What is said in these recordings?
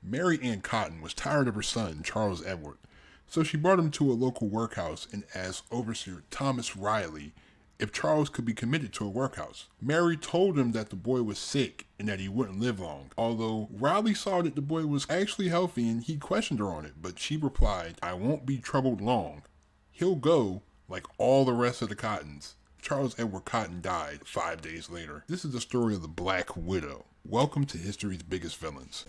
Mary Ann Cotton was tired of her son, Charles Edward, so she brought him to a local workhouse and asked Overseer Thomas Riley if Charles could be committed to a workhouse. Mary told him that the boy was sick and that he wouldn't live long, although Riley saw that the boy was actually healthy and he questioned her on it, but she replied, "I won't be troubled long. He'll go like all the rest of the Cottons." Charles Edward Cotton died 5 days later. This is the story of the Black Widow. Welcome to history's biggest villains.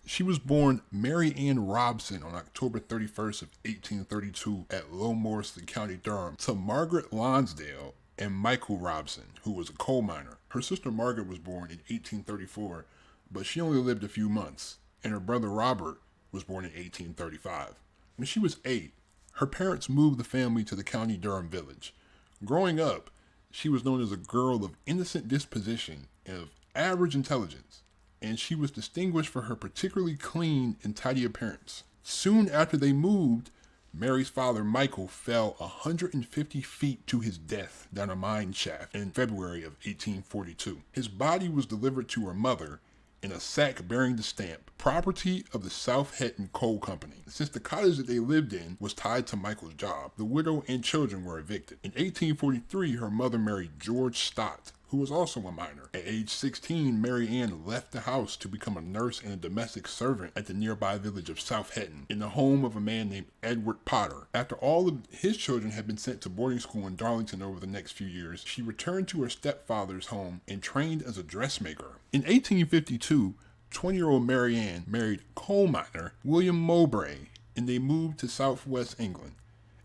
She was born Mary Ann Robson on October 31st of 1832 at Low Morrison, County Durham, to Margaret Lonsdale and Michael Robson, who was a coal miner. Her sister Margaret was born in 1834, but she only lived a few months, and her brother Robert was born in 1835. When she was 8, her parents moved the family to the County Durham village. Growing up, she was known as a girl of innocent disposition and of average intelligence, and she was distinguished for her particularly clean and tidy appearance. Soon after they moved, Mary's father, Michael, fell 150 feet to his death down a mine shaft in February of 1842. His body was delivered to her mother in a sack bearing the stamp, "Property of the South Hetton Coal Company." Since the cottage that they lived in was tied to Michael's job, the widow and children were evicted. In 1843, her mother married George Stott, who was also a miner. At age 16, Mary Ann left the house to become a nurse and a domestic servant at the nearby village of South Hetton, in the home of a man named Edward Potter. After all of his children had been sent to boarding school in Darlington over the next few years, she returned to her stepfather's home and trained as a dressmaker. In 1852, 20-year-old Mary Ann married coal miner William Mowbray, and they moved to southwest England.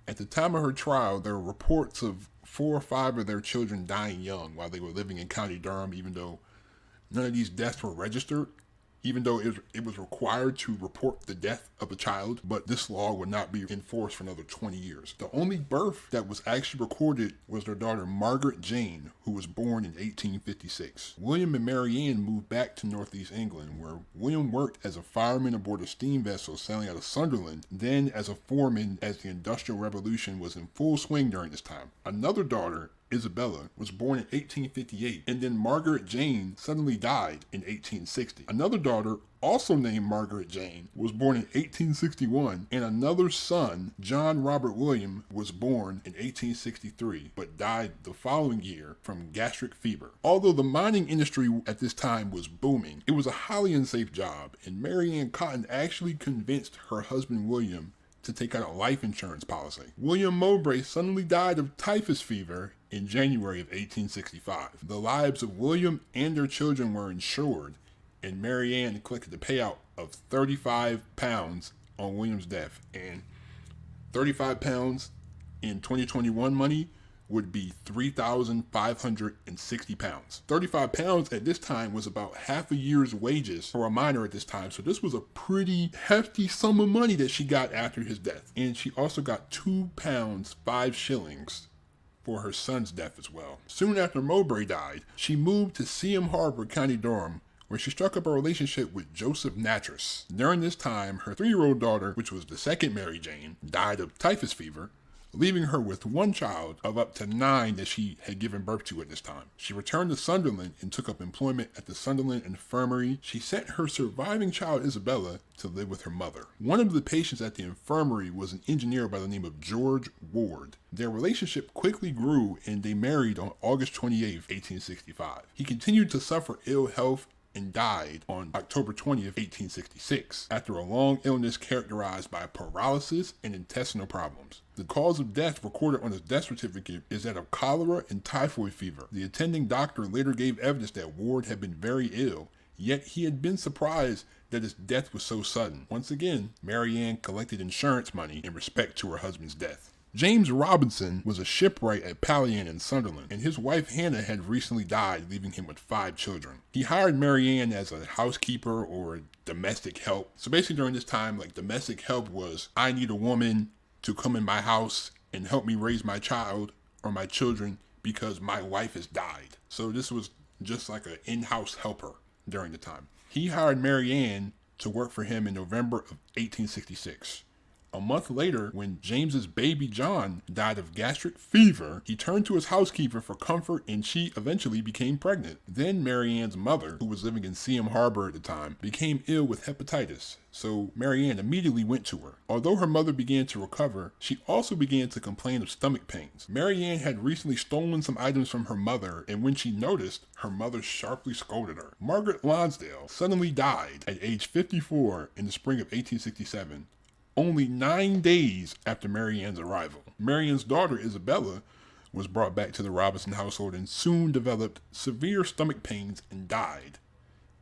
At the time of her trial, there were reports of 4 or 5 of their children dying young while they were living in County Durham, even though none of these deaths were registered, even though it was required to report the death of a child, but this law would not be enforced for another 20 years. The only birth that was actually recorded was their daughter Margaret Jane, who was born in 1856. William and Mary Ann moved back to northeast England, where William worked as a fireman aboard a steam vessel sailing out of Sunderland, then as a foreman as the Industrial Revolution was in full swing during this time. Another daughter, Isabella, was born in 1858, and then Margaret Jane suddenly died in 1860. Another daughter, also named Margaret Jane, was born in 1861, and another son, John Robert William, was born in 1863, but died the following year from gastric fever. Although the mining industry at this time was booming, it was a highly unsafe job, and Mary Ann Cotton actually convinced her husband William to take out a life insurance policy. William Mowbray suddenly died of typhus fever in January of 1865. The lives of William and their children were insured, and Mary Ann collected a payout of £35 on William's death. And £35 in 2021 money would be £3,560. £35 at this time was about half a year's wages for a miner at this time, so this was a pretty hefty sum of money that she got after his death. And she also got £2, 5 shillings for her son's death as well. Soon after Mowbray died, she moved to Seaham Harbor, County Durham, where she struck up a relationship with Joseph Nattrass. During this time, her 3-year-old daughter, which was the second Mary Jane, died of typhus fever, leaving her with 1 child of up to 9 that she had given birth to at this time. She returned to Sunderland and took up employment at the Sunderland Infirmary. She sent her surviving child, Isabella, to live with her mother. One of the patients at the infirmary was an engineer by the name of George Ward. Their relationship quickly grew, and they married on August 28, 1865. He continued to suffer ill health and died on October 20th, 1866, after a long illness characterized by paralysis and intestinal problems. The cause of death recorded on his death certificate is that of cholera and typhoid fever. The attending doctor later gave evidence that Ward had been very ill, yet he had been surprised that his death was so sudden. Once again, Mary Ann collected insurance money in respect to her husband's death. James Robinson was a shipwright at Palian in Sunderland, and his wife Hannah had recently died, leaving him with 5 children. He hired Mary Ann as a housekeeper or domestic help. So basically during this time, like, domestic help was, I need a woman to come in my house and help me raise my child or my children because my wife has died. So this was just like an in-house helper during the time. He hired Mary Ann to work for him in November of 1866. A month later, when James's baby John died of gastric fever, he turned to his housekeeper for comfort and she eventually became pregnant. Then Mary Ann's mother, who was living in Seaham Harbor at the time, became ill with hepatitis, so Mary Ann immediately went to her. Although her mother began to recover, she also began to complain of stomach pains. Mary Ann had recently stolen some items from her mother, and when she noticed, her mother sharply scolded her. Margaret Lonsdale suddenly died at age 54 in the spring of 1867. Only 9 days after Mary Ann's arrival. Mary Ann's daughter, Isabella, was brought back to the Robinson household and soon developed severe stomach pains and died,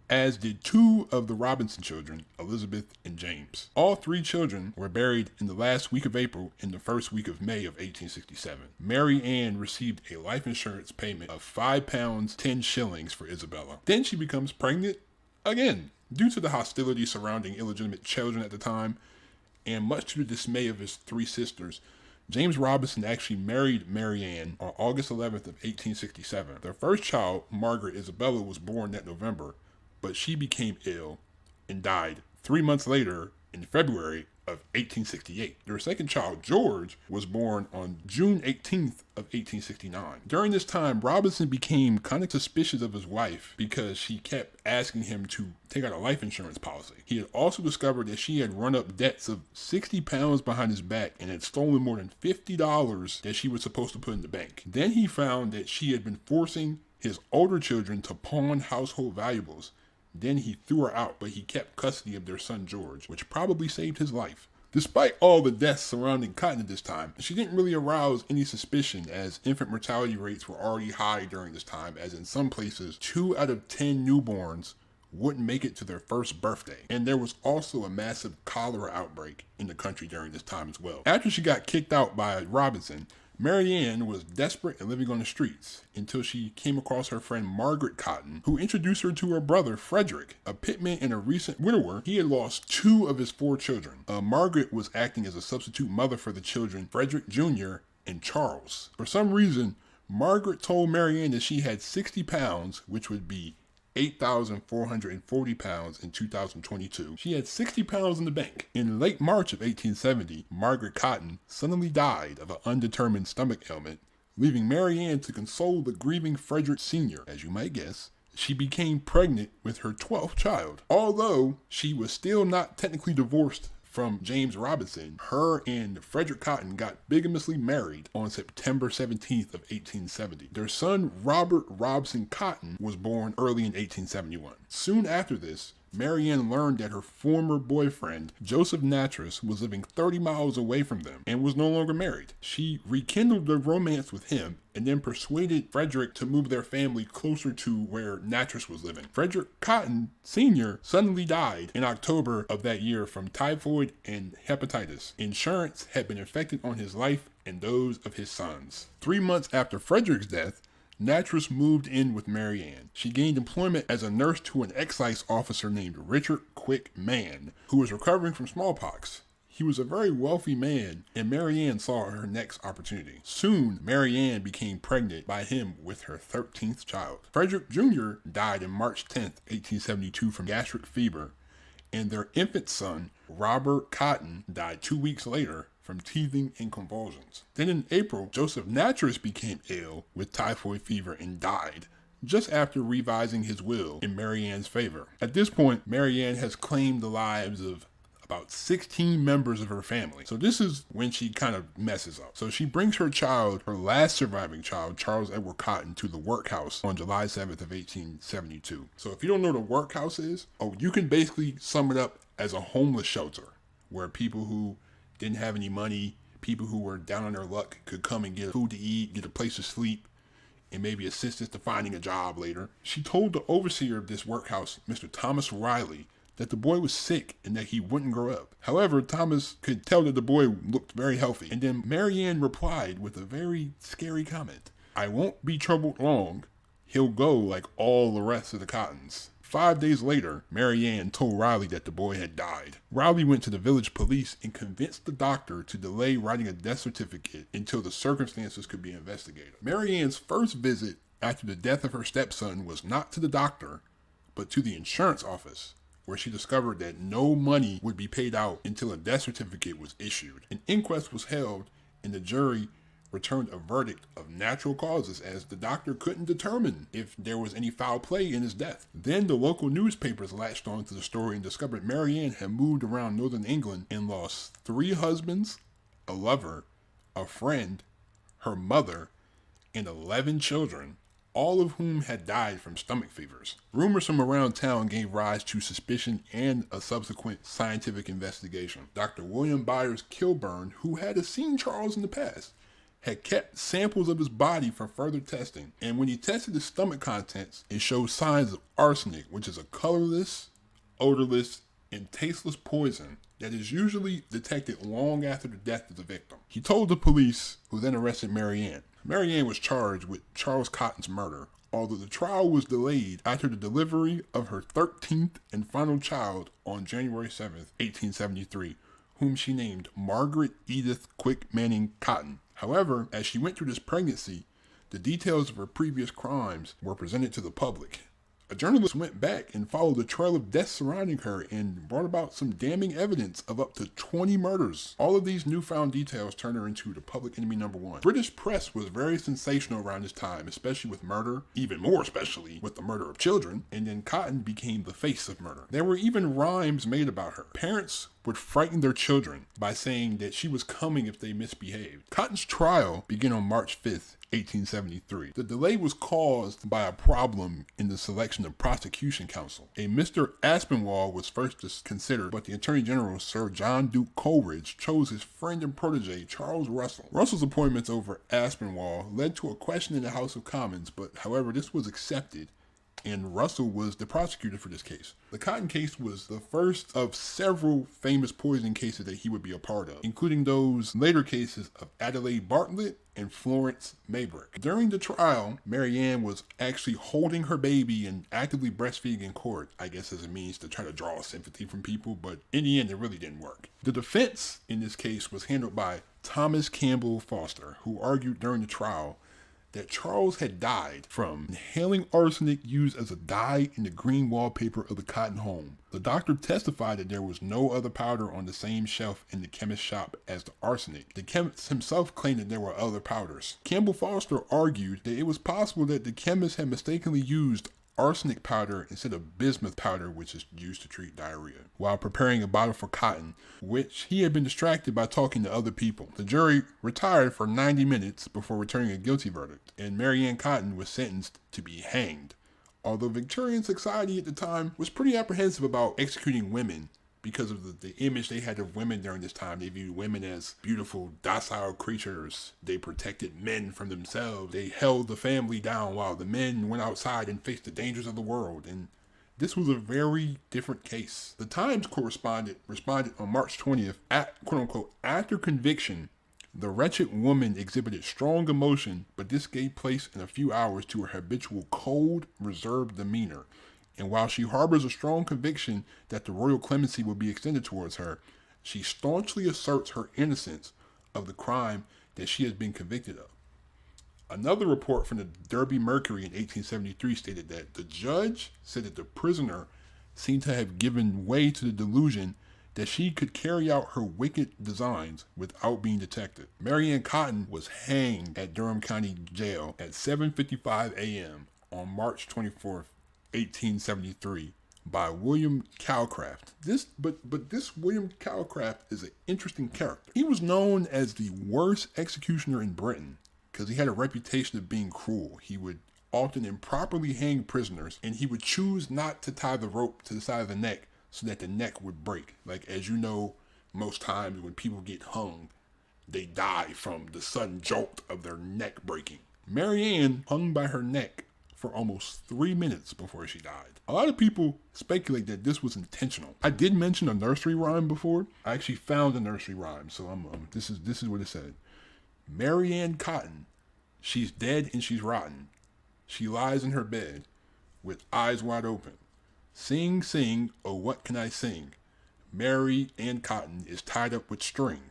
as did 2 of the Robinson children, Elizabeth and James. All 3 children were buried in the last week of April and the first week of May of 1867. Mary Ann received a life insurance payment of £5 10 shillings for Isabella. Then she becomes pregnant again. Due to the hostility surrounding illegitimate children at the time, and much to the dismay of his 3 sisters, James Robinson actually married Mary Ann on August 11th of 1867. Their first child, Margaret Isabella, was born that November, but she became ill and died 3 months later in February of 1868. Their second child, George, was born on June 18th of 1869. During this time, Robinson became kind of suspicious of his wife because she kept asking him to take out a life insurance policy. He had also discovered that she had run up debts of 60 pounds behind his back and had stolen more than $50 that she was supposed to put in the bank. Then he found that she had been forcing his older children to pawn household valuables. Then he threw her out, but he kept custody of their son George, which probably saved his life. Despite all the deaths surrounding Cotton at this time, she didn't really arouse any suspicion, as infant mortality rates were already high during this time, as in some places 2 out of 10 newborns wouldn't make it to their first birthday. And there was also a massive cholera outbreak in the country during this time as well. After she got kicked out by Robinson, Mary Ann was desperate and living on the streets until she came across her friend Margaret Cotton, who introduced her to her brother Frederick, a pitman and a recent widower. He had lost 2 of his 4 children. Margaret was acting as a substitute mother for the children Frederick Jr. and Charles. For some reason, Margaret told Mary Ann that she had 60 pounds, which would be 8,440 pounds in 2022. She had 60 pounds in the bank. In late March of 1870, Margaret Cotton suddenly died of an undetermined stomach ailment, leaving Mary Ann to console the grieving Frederick Sr. As you might guess, she became pregnant with her 12th child. Although she was still not technically divorced from James Robinson, her and Frederick Cotton got bigamously married on September 17th of 1870. Their son, Robert Robson Cotton, was born early in 1871. Soon after this, Mary Ann learned that her former boyfriend, Joseph Nattrass, was living 30 miles away from them and was no longer married. She rekindled their romance with him and then persuaded Frederick to move their family closer to where Nattrass was living. Frederick Cotton Sr. suddenly died in October of that year from typhoid and hepatitis. Insurance had been infected on his life and those of his sons. 3 months after Frederick's death, Nattrass moved in with Mary Ann. She gained employment as a nurse to an excise officer named Richard Quick Mann, who was recovering from smallpox. He was a very wealthy man, and Mary Ann saw her next opportunity. Soon, Mary Ann became pregnant by him with her 13th child. Frederick Jr. died on March 10th, 1872 from gastric fever, and their infant son, Robert Cotton, died 2 weeks later from teething and convulsions. Then in April, Joseph Nattrass became ill with typhoid fever and died, just after revising his will in Mary Ann's favor. At this point, Mary Ann has claimed the lives of about 16 members of her family. So this is when she kind of messes up. So she brings her child, her last surviving child, Charles Edward Cotton, to the workhouse on July 7th of 1872. So if you don't know what a workhouse is, you can basically sum it up as a homeless shelter where people who didn't have any money, people who were down on their luck could come and get food to eat, get a place to sleep, and maybe assistance to finding a job later. She told the overseer of this workhouse, Mr. Thomas Riley, that the boy was sick and that he wouldn't grow up. However, Thomas could tell that the boy looked very healthy. And then Mary Ann replied with a very scary comment. "I won't be troubled long. He'll go like all the rest of the Cottons." 5 days later, Mary Ann told Riley that the boy had died. Riley went to the village police and convinced the doctor to delay writing a death certificate until the circumstances could be investigated. Mary Ann's first visit after the death of her stepson was not to the doctor, but to the insurance office, where she discovered that no money would be paid out until a death certificate was issued. An inquest was held, and the jury returned a verdict of natural causes, as the doctor couldn't determine if there was any foul play in his death. Then the local newspapers latched onto the story and discovered Mary Ann had moved around northern England and lost 3 husbands, a lover, a friend, her mother, and 11 children, all of whom had died from stomach fevers. Rumors from around town gave rise to suspicion and a subsequent scientific investigation. Dr. William Byers Kilburn, who had seen Charles in the past, had kept samples of his body for further testing, and when he tested his stomach contents, it showed signs of arsenic, which is a colorless, odorless, and tasteless poison that is usually detected long after the death of the victim. He told the police, who then arrested Mary Ann. Mary Ann was charged with Charles Cotton's murder, although the trial was delayed after the delivery of her 13th and final child on January 7th, 1873, whom she named Margaret Edith Quick Manning Cotton. However, as she went through this pregnancy, the details of her previous crimes were presented to the public. A journalist went back and followed the trail of deaths surrounding her and brought about some damning evidence of up to 20 murders. All of these newfound details turned her into the public enemy #1. British press was very sensational around this time, especially with murder, even more especially with the murder of children, and then Cotton became the face of murder. There were even rhymes made about her. Parents would frighten their children by saying that she was coming if they misbehaved. Cotton's trial began on March 5th, 1873. The delay was caused by a problem in the selection of prosecution counsel. A Mr. Aspinwall was first considered, but the Attorney General, Sir John Duke Coleridge, chose his friend and protege, Charles Russell. Russell's appointments over Aspinwall led to a question in the House of Commons, but however, this was accepted, and Russell was the prosecutor for this case. The Cotton case was the first of several famous poisoning cases that he would be a part of, including those later cases of Adelaide Bartlett and Florence Maybrick. During the trial, Mary Ann was actually holding her baby and actively breastfeeding in court, I guess as a means to try to draw sympathy from people, but in the end, it really didn't work. The defense in this case was handled by Thomas Campbell Foster, who argued during the trial that Charles had died from inhaling arsenic used as a dye in the green wallpaper of the Cotton home. The doctor testified that there was no other powder on the same shelf in the chemist's shop as the arsenic. The chemist himself claimed that there were other powders. Campbell Foster argued that it was possible that the chemist had mistakenly used arsenic powder instead of bismuth powder, which is used to treat diarrhea, while preparing a bottle for Cotton, which he had been distracted by talking to other people. The jury retired for 90 minutes before returning a guilty verdict, and Mary Ann Cotton was sentenced to be hanged. Although Victorian society at the time was pretty apprehensive about executing women because of the image they had of women during this time. They viewed women as beautiful, docile creatures. They protected men from themselves. They held the family down while the men went outside and faced the dangers of the world. And this was a very different case. The Times responded on March 20th, quote unquote, after conviction, the wretched woman exhibited strong emotion, but this gave place in a few hours to her habitual cold, reserved demeanor. And while she harbors a strong conviction that the royal clemency will be extended towards her, she staunchly asserts her innocence of the crime that she has been convicted of. Another report from the Derby Mercury in 1873 stated that the judge said that the prisoner seemed to have given way to the delusion that she could carry out her wicked designs without being detected. Mary Ann Cotton was hanged at Durham County Jail at 7:55 a.m. on March 24th, 1873 by William Calcraft. This William Calcraft is an interesting character. He was known as the worst executioner in Britain because he had a reputation of being cruel. He would often improperly hang prisoners, and he would choose not to tie the rope to the side of the neck so that the neck would break. Like, as you know, most times when people get hung, they die from the sudden jolt of their neck breaking. Mary Ann hung by her neck for almost 3 minutes before she died. A lot of people speculate that this was intentional. I did mention a nursery rhyme before. I actually found a nursery rhyme, so this is what it said. Mary Ann Cotton, she's dead and she's rotten. She lies in her bed with eyes wide open. Sing, sing, oh what can I sing? Mary Ann Cotton is tied up with string.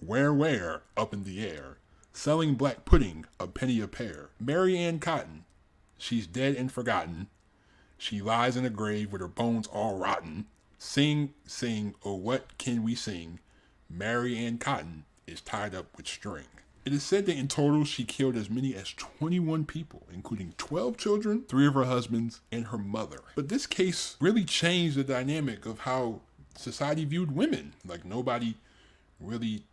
Where, up in the air. Selling black pudding, a penny a pear. Mary Ann Cotton, she's dead and forgotten. She lies in a grave with her bones all rotten. Sing, sing, oh what can we sing? Mary Ann Cotton is tied up with string. It is said that in total she killed as many as 21 people, including 12 children, 3 of her husbands, and her mother. But this case really changed the dynamic of how society viewed women. Like, nobody really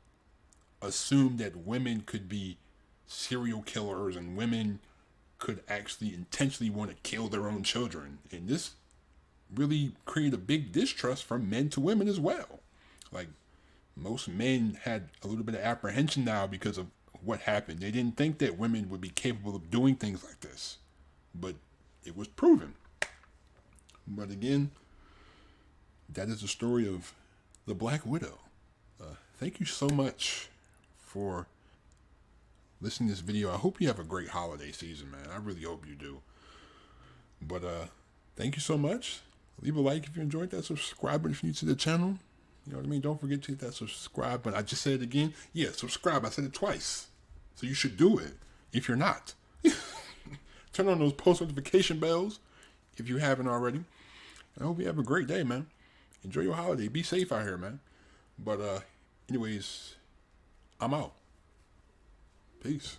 assumed that women could be serial killers and women could actually intentionally want to kill their own children. And this really created a big distrust from men to women as well. Like, most men had a little bit of apprehension now because of what happened. They didn't think that women would be capable of doing things like this, but it was proven. But again, that is the story of the Black Widow. Thank you so much for listening to this video. I hope you have a great holiday season, man. I really hope you do. But thank you so much. Leave a like if you enjoyed that. Subscribe if you're new to the channel. You know what I mean? Don't forget to hit that subscribe button. I just said it again. Yeah, subscribe. I said it twice. So you should do it if you're not. Turn on those post notification bells if you haven't already. I hope you have a great day, man. Enjoy your holiday. Be safe out here, man. But anyways, I'm out. Peace.